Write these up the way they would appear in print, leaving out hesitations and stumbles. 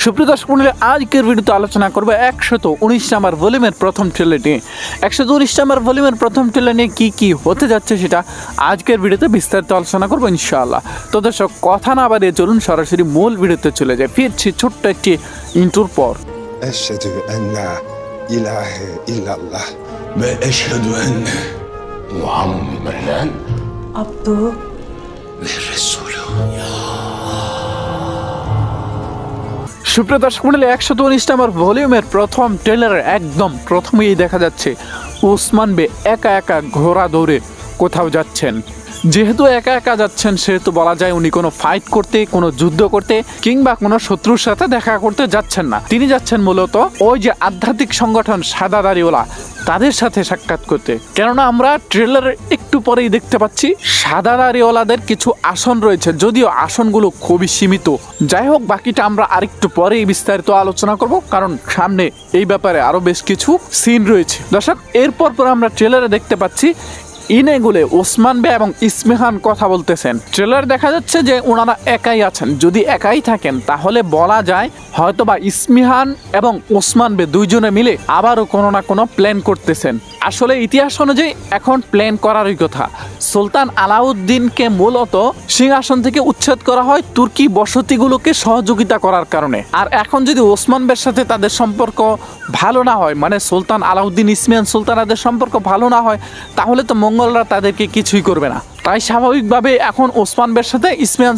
সুপ্রিয় দর্শক মণ্ডলী, আজকের ভিডিওতে আলোচনা করব 119 নাম্বার ভলিউমের প্রথম ট্রেলার নিয়ে। 119 নাম্বার ভলিউমের প্রথম ট্রেলার নিয়ে কী হতে যাচ্ছে সেটা আজকের ভিডিওতে বিস্তারিত আলোচনা করবো ইনশাআল্লাহ। তো দর্শক, কথা না বাড়িয়ে চলুন সরাসরি মূল ভিডিওতে চলে যায়। ফিরছি ছোট্ট একটি ইন্ট্রোর পর। أشهد أن لا إله إلا الله وأشهد أن محمدا عبده ورسوله সুপ্রিয় দর্শক মণ্ডলী, 119 নাম্বার ভলিউমের প্রথম ট্রেলারের একদম প্রথমেই দেখা যাচ্ছে ওসমান বে একা একা ঘোড়া দৌড়ে কোথাও যাচ্ছেন। যেহেতু একা একা যাচ্ছেন সেহেতু বলা যায় উনি কোনো ফাইট করতে, কোনো যুদ্ধ করতে কিংবা কোনো শত্রুর সাথে দেখা করতে যাচ্ছেন না। তিনি যাচ্ছেন মূলত ওই যে আধ্যাত্মিক সংগঠন সাদা দাড়িওয়ালা তাদের সাথে সাক্ষাৎ করতে। কেননা আমরা ট্রেলারের একটু পরেই দেখতে পাচ্ছি সাদা দাড়িওয়ালাদের কিছু আসন রয়েছে, যদিও আসনগুলো খুবই সীমিত। যাই হোক, বাকিটা আমরা আরেকটু পরেই বিস্তারিত আলোচনা করব, কারণ সামনে এই ব্যাপারে আরো বেশ কিছু সিন রয়েছে। দর্শক, এরপর আমরা ট্রেলারে দেখতে পাচ্ছি ইনেগুলে ওসমান বে এবং ইসমিহান কথা বলতেছেন। ট্রেলার দেখা যাচ্ছে যে ওনারা একাই আছেন। যদি একাই থাকেন তাহলে বলা যায় হয়তোবা ইসমিহান এবং ওসমান বে দুইজনে মিলে আবারও কোনো না কোনো প্ল্যান করতেছেন। আসলে ইতিহাস অনুযায়ী এখন প্ল্যান করারই কথা। সুলতান আলাউদ্দিনকে মূলত সিংহাসন থেকে উচ্ছেদ করা হয় তুর্কি বসতিগুলোকে সহযোগিতা করার কারণে। আর এখন যদি ওসমান বের সাথে তাদের সম্পর্ক ভালো না হয়, মানে সুলতান আলাউদ্দিন ইসমিহান সুলতানাদের সম্পর্ক ভালো না হয়, তাহলে তো মঙ্গলরা তাদেরকে কিছুই করবে না। তাই স্বাভাবিকভাবে এখন ওসমান বের সাথে ইসমিহান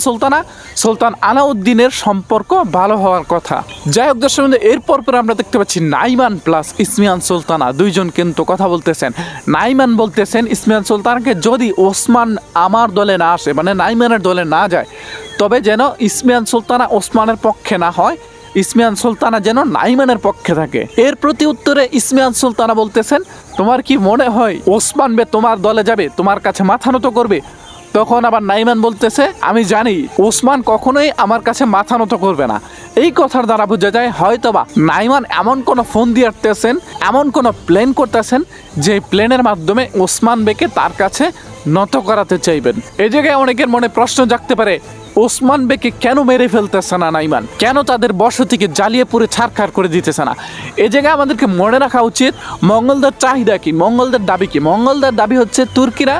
সুলতান আলাউদ্দিনের সম্পর্ক ভালো হওয়ার কথা। যাই হোক দর্শক, এরপর আমরা দেখতে পাচ্ছি নাইমান প্লাস ইসমিহান সুলতানা দুইজন কিন্তু কথা বলতেছেন। নাইমান বলতেছেন ইসমিহান সুলতানাকে যদি ওসমান আমার দলে না আসে, মানে নাইমানের দলে না যায়, তবে যেন ইসমিহান সুলতানা ওসমানের পক্ষে না হয়, ইসমিহান সুলতানা যেন নাইমানের পক্ষে থাকে। এর প্রতি উত্তরে ইসমিহান সুলতানা বলতেছেন, তোমার কি মনে হয় ওসমান বে তোমার দলে যাবে, তোমার কাছে মাথা নত করবে? তখন আবার নাইমান বলতেছে, আমি জানি ওসমান কখনোই আমার কাছে মাথা নত করবে না। এই কথার দ্বারা বোঝা যায় হয়তোবা নাইমান এমন কোনো ফোন দিয়ে আসতেছেন, এমন কোনো প্ল্যান করতেছেন যে প্ল্যানের মাধ্যমে ওসমান বেকে তার কাছে নত করাতে চাইবেন। এই জায়গায় অনেকের মনে প্রশ্ন জাগতে পারে, ওসমান বেকে কেন মেরে ফেলতেছে না নাইমান? কেন তাদের বসতিকে জ্বালিয়ে পুড়ে ছারখার করে দিতেছে না? এই জায়গায় আমাদেরকে মনে রাখা উচিত মঙ্গলদের চাহিদা কি, মঙ্গলদের দাবি কি। মঙ্গলদের দাবি হচ্ছে তুর্কিরা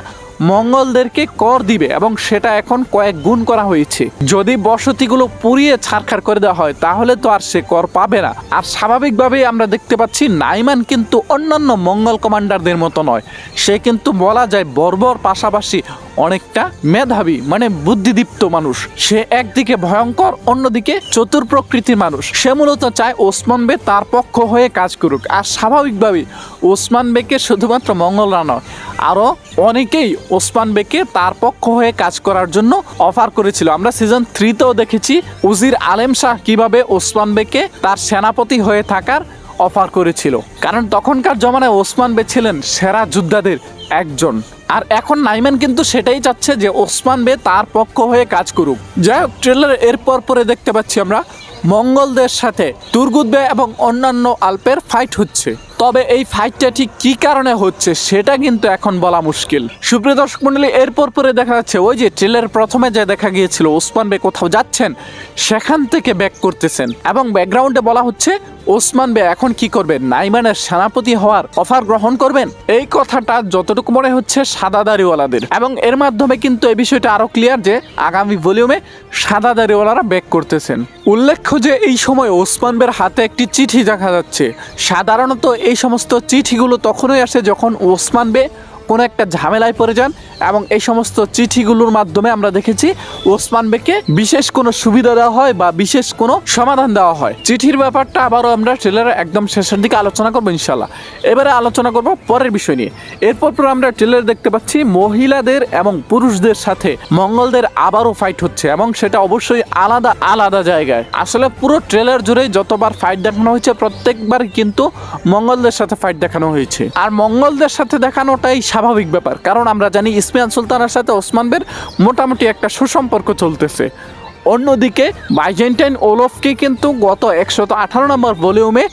মঙ্গলদেরকে কর দিবে এবং সেটা এখন কয়েক গুণ করা হয়েছে। যদি বসতিগুলো পুড়িয়ে ছারখার করে দেওয়া হয় তাহলে তো আর সে কর পাবে না। আর স্বাভাবিকভাবেই আমরা দেখতে পাচ্ছি নাইমান কিন্তু অন্যান্য মঙ্গল কমান্ডারদের মতো নয়। সে কিন্তু বলা যায় বর্বর, পাশাপাশি অনেকটা মেধাবী, মানে বুদ্ধিদীপ্ত মানুষ। সে একদিকে ভয়ঙ্কর, অন্যদিকে চতুর প্রকৃতির মানুষ। সে মূলত চায় ওসমান বে তার পক্ষ হয়ে কাজ করুক। আর স্বাভাবিকভাবেই ওসমান বেকে শুধুমাত্র মঙ্গলরা নয়, আরও অনেকেই ওসমান বেকে তার পক্ষ হয়ে কাজ করার জন্য অফার করেছিল। আমরা সিজন 3তেও দেখেছি উজির আলেম শাহ কিভাবে ওসমান বেকে তার সেনাপতি হয়ে থাকার অফার করেছিল, কারণ তখনকার জমানায় ওসমান বে ছিলেন সেরা যোদ্ধাদের একজন। আর এখন নাইমান কিন্তু সেটাই চাচ্ছে যে ওসমান বে তার পক্ষ হয়ে কাজ করুক। যাই হোক, ট্রেলারে এরপর দেখতে পাচ্ছি আমরা মঙ্গলদের সাথে তুর্গুদ বে এবং অন্যান্য আলপের ফাইট হচ্ছে। তবে এই ফাইটটা ঠিক কি কারণে হচ্ছে সেটা কিন্তু এখন বলা মুশকিল। সুপ্রিয় দর্শক মণ্ডলী, এরপর দেখা যাচ্ছে ওই যে ট্রেলার প্রথমে যে দেখা গিয়েছিল ওসমান বে কোথাও যাচ্ছেন, সেখান থেকে ব্যাক করতেছেন এবং ব্যাকগ্রাউন্ডে বলা হচ্ছে ওসমান বে এখন কি করবেন, নাইমানের সেনাপতি হওয়ার অফার গ্রহণ করবেন। এই কথাটা যতটুকু মনে হচ্ছে সাদা দাড়িওয়ালাদের, এবং এর মাধ্যমে কিন্তু এই বিষয়টা আরো ক্লিয়ার যে আগামী ভলিউমে সাদা দাড়িওয়ালারা ব্যাক করতেছেন। উল্লেখ্য যে এই সময় ওসমান বের হাতে একটি চিঠি দেখা যাচ্ছে। সাধারণত এই সমস্ত চিঠিগুলো তখনই আসে যখন ওসমান বে কোনো একটা ঝামেলায় পড়ে যান, এবং এই সমস্ত চিঠিগুলোর মাধ্যমে আমরা দেখেছি ওসমান বেকে বিশেষ কোনো সুবিধা দেওয়া হয় বা বিশেষ কোনো সমাধান দেওয়া হয়। চিঠির ব্যাপারটা আবারও আমরা ট্রেলারের একদম শেষের দিকে আলোচনা করবো ইনশাল্লাহ। এবারে আলোচনা করব পরের বিষয় নিয়ে। এরপর আমরা ট্রেলারে দেখতে পাচ্ছি মহিলাদের এবং পুরুষদের সাথে মঙ্গলদের আবারও ফাইট হচ্ছে, এবং সেটা অবশ্যই আলাদা আলাদা জায়গায়। আসলে পুরো ট্রেলার জুড়েই যতবার ফাইট দেখানো হয়েছে প্রত্যেকবার কিন্তু মঙ্গলদের সাথে ফাইট দেখানো হয়েছে। আর মঙ্গলদের সাথে দেখানোটাই স্বাভাবিক ব্যাপার, কারণ আমরা জানি ইসমিহান সুলতানের সাথে ওসমান বের মোটামুটি একটা সুসম্পর্ক চলতেছে। অন্যদিকে বাইজেন্টাইন ওলফকে কিন্তু গত 118 নম্বর ভলিউমে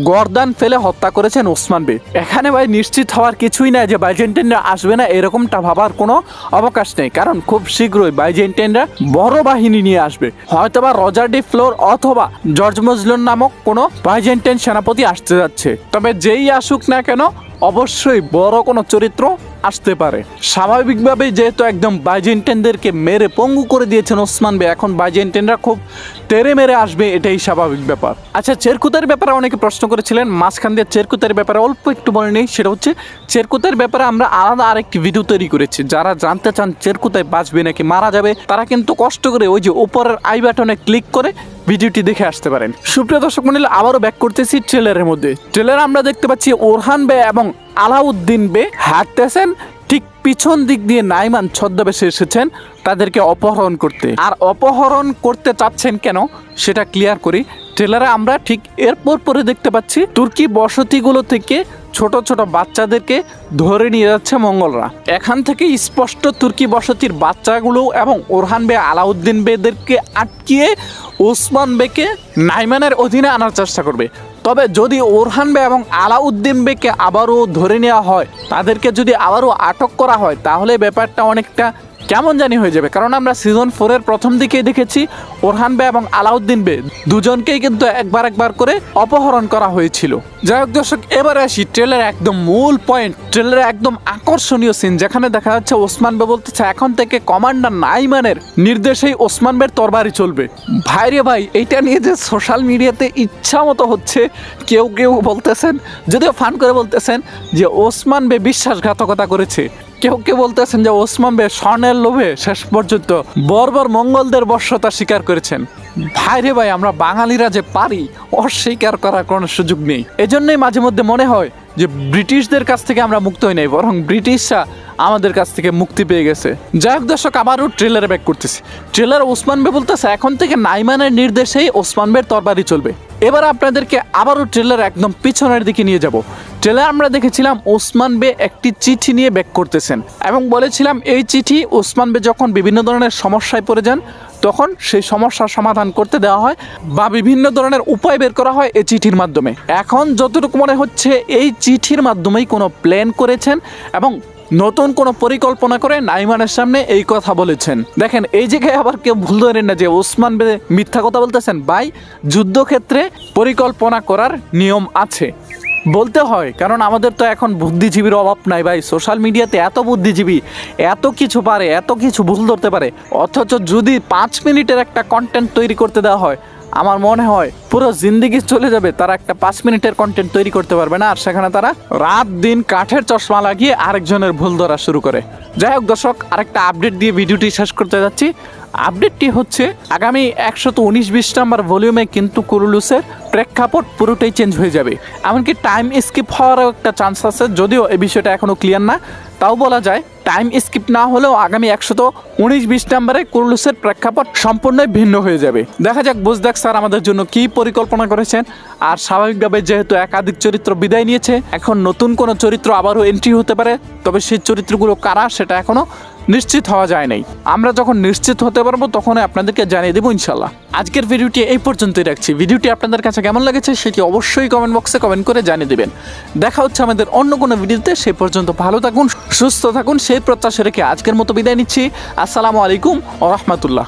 গর্দান ফেলে হত্যা করেছেন ওসমান বে। এখানে ভাই নিশ্চিত হওয়ার কিছুই নাই যে বাইজেন্টাইনরা আসবে না, এরকমটা ভাবার কোনো অবকাশ নেই, কারণ খুব শীঘ্রই বাইজেন্টাইনরা বড় বাহিনী নিয়ে আসবে। হয়তোবা রজার ডি ফ্লোর অথবা জর্জ মজলুন নামক কোনো বাইজেন্টাইন সেনাপতি আসতে যাচ্ছে। তবে যেই আসুক না কেন অবশ্যই বড় কোনো চরিত্র আসতে পারে। স্বাভাবিকভাবে যেহেতু একদম বাইজেন্টাইনদেরকে মেরে পঙ্গু করে দিয়েছেন ওসমান বে, এখন বাইজেন্টাইনরা খুব তেরে মেরে আসবে, এটাই স্বাভাবিক ব্যাপার। আচ্ছা, চেরকুতের ব্যাপারে অনেকে প্রশ্ন করেছিলেন, মাঝখান দিয়ে চেরকুতের ব্যাপারে অল্প একটু বলে নেই। সেটা হচ্ছে চেরকুতের ব্যাপারে আমরা আলাদা আরেকটি ভিডিও তৈরি করেছি। যারা জানতে চান চেরকুতায় বাঁচবে নাকি মারা যাবে, তারা কিন্তু কষ্ট করে ওই যে উপরের আই বাটনে ক্লিক করে ভিডিওটি দেখে আসতে পারেন। সুপ্রিয় দর্শক মণ্ডলী, আবারও ব্যাক করতেছি ট্রেলারের মধ্যে। ট্রেলারে আমরা দেখতে পাচ্ছি ওরহান বে এবং আলাউদ্দিন বে হাঁটতেছেন, ঠিক পিছন দিক দিয়ে নাইমান ছদ্মবেশে এসেছেন তাদেরকে অপহরণ করতে। আর অপহরণ করতে চাচ্ছেন কেন সেটা ক্লিয়ার করি। ট্রেলারে আমরা ঠিক এরপর পরে দেখতে পাচ্ছি তুর্কি বসতিগুলো থেকে ছোট ছোট বাচ্চাদেরকে ধরে নিয়ে যাচ্ছে মঙ্গলরা। এখান থেকে স্পষ্ট তুর্কি বসতির বাচ্চাগুলো এবং ওরহান বে আলাউদ্দিন বেদেরকে আটকিয়ে ওসমান বেকে নাইমানের অধীনে আনার চেষ্টা করবে। তবে যদি ওরহান বে এবং আলাউদ্দিন বেকে আবারও ধরে নেওয়া হয়, তাদেরকে যদি আবারও আটক করা হয়, তাহলে ব্যাপারটা অনেকটা কেমন জানি হয়ে যাবে। কারণ আমরা সিজন 4 এর প্রথম দিকেই দেখেছি ওরহান বে এবং আলাউদ্দিন বে দুজনকেই কিন্তু একবার করে অপহরণ করা হয়েছিল। যাই হোক দর্শক, এবারে আসি ট্রেলার একদম মূল পয়েন্ট, ট্রেলারে একদম আকর্ষণীয় সিন, যেখানে দেখা যাচ্ছে ওসমান বে বলতেছে এখন থেকে কমান্ডার নাইমানের নির্দেশেই ওসমান বের তরবারি চলবে। ভাই রে ভাই, এইটা নিয়ে যে সোশ্যাল মিডিয়াতে ইচ্ছা মতো হচ্ছে, কেউ কেউ বলতেছেন, যদিও ফান করে বলতেছেন যে ওসমান বে বিশ্বাসঘাতকতা করেছে, কেউ কেউ বলতেছেন যে ওসমান বে স্বর্ণের লোভে শেষ পর্যন্ত বর্বর মঙ্গলদের বর্ষতা স্বীকার করেছেন। ভাই রে ভাই, আমরা বাঙালিরা যে পারি অস্বীকার করার কোনো সুযোগ নেই। এজন্যই মাঝে মধ্যে মনে হয় যে ব্রিটিশদের কাছ থেকে আমরা মুক্ত হই নাই, বরং ব্রিটিশরা আমাদের কাছ থেকে মুক্তি পেয়ে গেছে। যাই হোক দর্শক, আবারও ট্রেলারে ব্যাক করতেছি। ট্রেলার ওসমান বে বলতেছে এখন থেকে নাইমানের নির্দেশেই ওসমান বের তরবারি চলবে। এবার আপনাদেরকে আবারও ট্রেলার একদম পিছনের দিকে নিয়ে যাব। ট্রেলার আমরা দেখেছিলাম ওসমান বে একটি চিঠি নিয়ে ব্যাক করতেছেন এবং বলেছিলাম এই চিঠি ওসমান বে যখন বিভিন্ন ধরনের সমস্যায় পড়ে যান তখন সেই সমস্যার সমাধান করতে দেওয়া হয় বা বিভিন্ন ধরনের উপায় বের করা হয় এই চিঠির মাধ্যমে। এখন যতটুকু মনে হচ্ছে এই চিঠির মাধ্যমেই কোনো প্ল্যান করেছেন এবং নতুন কোনো পরিকল্পনা করে নাইমানের সামনে এই কথা বলেছেন। দেখেন, এই জায়গায় আবার কেউ ভুল ধরেন না যে ওসমান বে মিথ্যা কথা বলতেছেন। ভাই, যুদ্ধক্ষেত্রে পরিকল্পনা করার নিয়ম আছে, বলতে হয়, কারণ আমাদের তো এখন বুদ্ধিজীবীর অভাব নাই ভাই। সোশ্যাল মিডিয়াতে এত বুদ্ধিজীবী, এত কিছু পারে, এত কিছু ভুল ধরতে পারে, অথচ যদি 5 মিনিটের একটা কন্টেন্ট তৈরি করতে দেওয়া হয়, আমার মনে হয় পুরো জিন্দিগি চলে যাবে, তারা একটা 5 মিনিটের কন্টেন্ট তৈরি করতে পারবে না। আর সেখানে তারা রাত দিন কাঠের চশমা লাগিয়ে আরেকজনের ভুল ধরা শুরু করে। যাই হোক দর্শক, আরেকটা আপডেট দিয়ে ভিডিওটি শেষ করতে যাচ্ছি। আপডেটটি হচ্ছে আগামী 119-20 নম্বর ভলিউমে কিন্তু কুরুলুসের প্রেক্ষাপট পুরোটাই চেঞ্জ হয়ে যাবে, এমনকি টাইম স্কিপ হওয়ারও একটা চান্স আছে। যদিও এই বিষয়টা এখনও ক্লিয়ার না, তাও বলা যায় টাইম স্কিপ না হলেও আগামী 119-20 নম্বরে কুরুলুসের প্রেক্ষাপট সম্পূর্ণই ভিন্ন হয়ে যাবে। দেখা যাক বুজদাক স্যার আমাদের জন্য কি পরিকল্পনা করেছেন। আর স্বাভাবিকভাবে যেহেতু একাধিক চরিত্র বিদায় নিয়েছে, এখন নতুন কোনো চরিত্র আবারও এন্ট্রি হতে পারে। তবে সেই চরিত্রগুলো কারা সেটা এখনও নিশ্চিত হওয়া যায় নাই। আমরা যখন নিশ্চিত হতে পারবো তখন আপনাদেরকে জানিয়ে দেবো ইনশাল্লাহ। আজকের ভিডিওটি এই পর্যন্তই রাখছি। ভিডিওটি আপনাদের কাছে কেমন লেগেছে সেটি অবশ্যই কমেন্ট বক্সে কমেন্ট করে জানিয়ে দেবেন। দেখা হচ্ছে আমাদের অন্য কোনো ভিডিওতে। সেই পর্যন্ত ভালো থাকুন, সুস্থ থাকুন, সেই প্রত্যাশা রেখে আজকের মতো বিদায় নিচ্ছি। আসসালামু আলাইকুম ওয়া রাহমাতুল্লাহ।